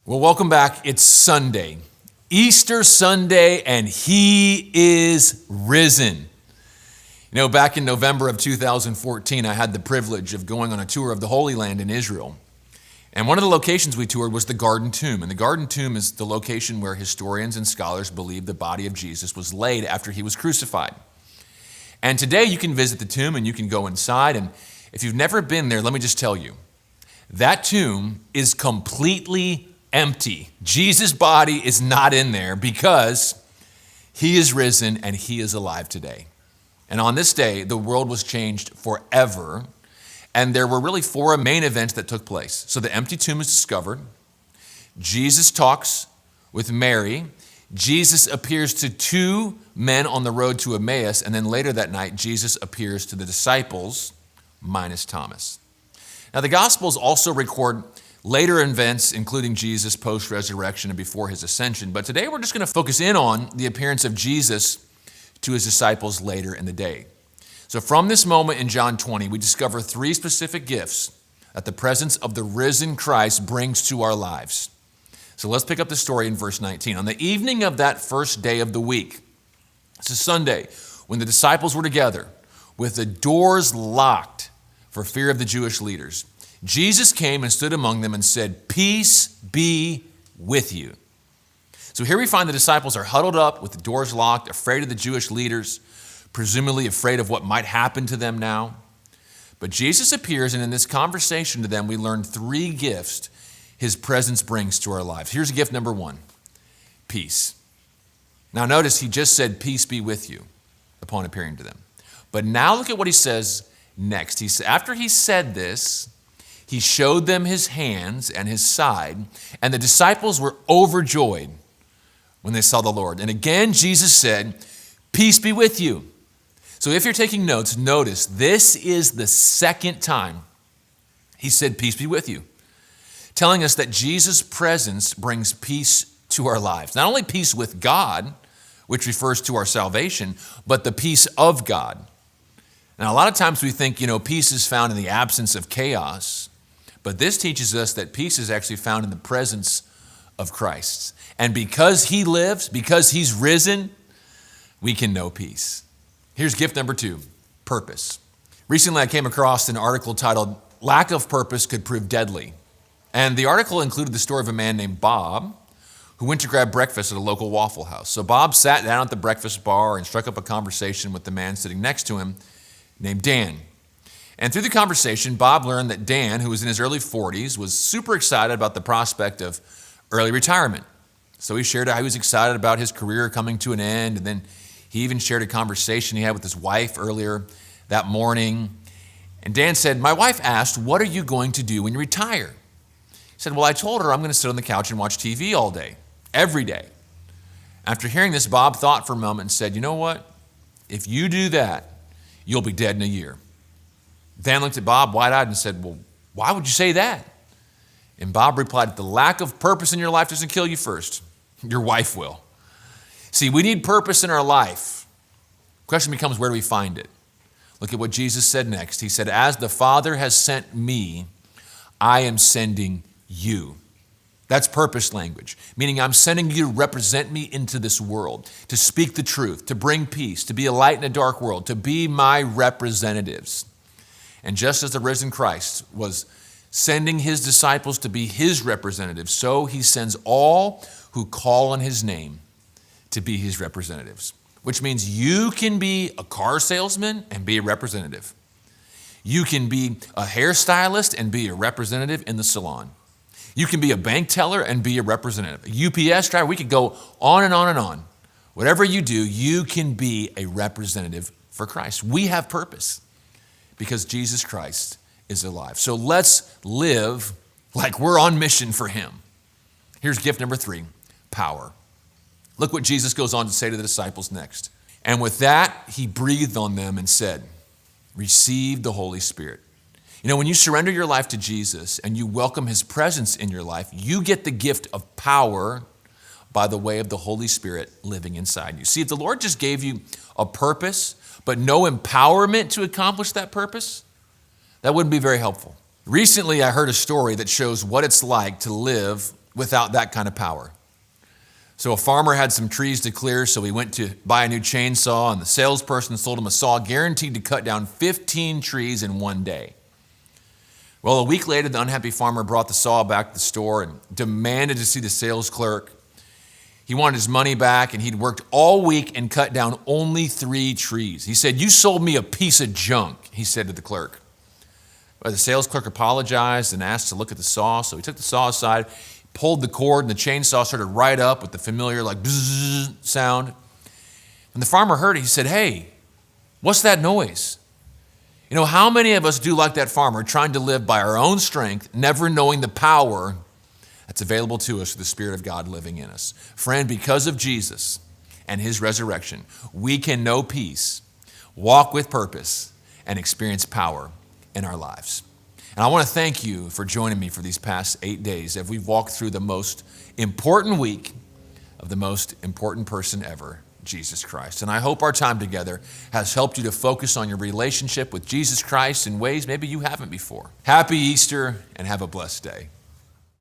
Well, welcome back. It's Sunday, Easter Sunday, and he is risen. You know, back in November of 2014, I had the privilege of going on a tour of the Holy Land in Israel. And one of the locations we toured was the Garden Tomb. And the Garden Tomb is the location where historians and scholars believe the body of Jesus was laid after he was crucified. And today you can visit the tomb and you can go inside. And if you've never been there, let me just tell you, that tomb is completely empty. Jesus' body is not in there because he is risen and he is alive today. And on this day, the world was changed forever. And there were really four main events that took place. So the empty tomb is discovered. Jesus talks with Mary. Jesus appears to two men on the road to Emmaus. And then later that night, Jesus appears to the disciples, minus Thomas. Now the Gospels also record later events, including Jesus post-resurrection and before his ascension. But today we're just going to focus in on the appearance of Jesus to his disciples later in the day. So from this moment in John 20, we discover three specific gifts that the presence of the risen Christ brings to our lives. So let's pick up the story in verse 19. On the evening of that first day of the week, it's a Sunday, when the disciples were together with the doors locked for fear of the Jewish leaders, Jesus came and stood among them and said, "Peace be with you." So here we find the disciples are huddled up with the doors locked, afraid of the Jewish leaders, presumably afraid of what might happen to them now. But Jesus appears, and in this conversation to them, we learn three gifts his presence brings to our lives. Here's gift number one, peace. Now notice he just said, "Peace be with you," upon appearing to them. But now look at what he says next. After he said this, he showed them his hands and his side, and the disciples were overjoyed when they saw the Lord. And again, Jesus said, "Peace be with you." So if you're taking notes, notice this is the second time he said, "Peace be with you," telling us that Jesus' presence brings peace to our lives. Not only peace with God, which refers to our salvation, but the peace of God. Now, a lot of times we think, peace is found in the absence of chaos. But this teaches us that peace is actually found in the presence of Christ. And because he lives, because he's risen, we can know peace. Here's gift number two, purpose. Recently, I came across an article titled, "Lack of Purpose Could Prove Deadly." And the article included the story of a man named Bob who went to grab breakfast at a local Waffle House. So Bob sat down at the breakfast bar and struck up a conversation with the man sitting next to him named Dan. And through the conversation, Bob learned that Dan, who was in his early 40s, was super excited about the prospect of early retirement. So he shared how he was excited about his career coming to an end. And then he even shared a conversation he had with his wife earlier that morning. And Dan said, "My wife asked, 'What are you going to do when you retire?' He said, 'Well, I told her I'm going to sit on the couch and watch TV all day, every day.' After hearing this, Bob thought for a moment and said, 'You know what? If you do that, you'll be dead in a year.' Dan looked at Bob wide-eyed and said, 'Well, why would you say that?' And Bob replied, 'The lack of purpose in your life doesn't kill you first. Your wife will.' See, we need purpose in our life. The question becomes, where do we find it? Look at what Jesus said next. He said, 'As the Father has sent me, I am sending you.' That's purpose language, meaning I'm sending you to represent me into this world, to speak the truth, to bring peace, to be a light in a dark world, to be my representatives. And just as the risen Christ was sending his disciples to be his representatives, so he sends all who call on his name to be his representatives, which means you can be a car salesman and be a representative. You can be a hairstylist and be a representative in the salon. You can be a bank teller and be a representative. A UPS driver, we could go on and on and on. Whatever you do, you can be a representative for Christ. We have purpose because Jesus Christ is alive. So let's live like we're on mission for him. Here's gift number three, power. Look what Jesus goes on to say to the disciples next. "And with that, he breathed on them and said, 'Receive the Holy Spirit.'" When you surrender your life to Jesus and you welcome his presence in your life, you get the gift of power by the way of the Holy Spirit living inside you. See, if the Lord just gave you a purpose, but no empowerment to accomplish that purpose, that wouldn't be very helpful. Recently, I heard a story that shows what it's like to live without that kind of power. So a farmer had some trees to clear, so he went to buy a new chainsaw, and the salesperson sold him a saw guaranteed to cut down 15 trees in one day. Well, a week later, the unhappy farmer brought the saw back to the store and demanded to see the sales clerk. He wanted his money back, and he'd worked all week and cut down only 3 trees. He said, "You sold me a piece of junk," he said to the clerk. But the sales clerk apologized and asked to look at the saw, so he took the saw aside, pulled the cord, and the chainsaw started right up with the familiar like bzzz sound. When the farmer heard it, he said, "Hey, what's that noise?" You know, how many of us do like that farmer, trying to live by our own strength, never knowing the power that's available to us through the Spirit of God living in us? Friend, because of Jesus and his resurrection, we can know peace, walk with purpose, and experience power in our lives. And I want to thank you for joining me for these past 8 days as we've walked through the most important week of the most important person ever, Jesus Christ. And I hope our time together has helped you to focus on your relationship with Jesus Christ in ways maybe you haven't before. Happy Easter, and have a blessed day.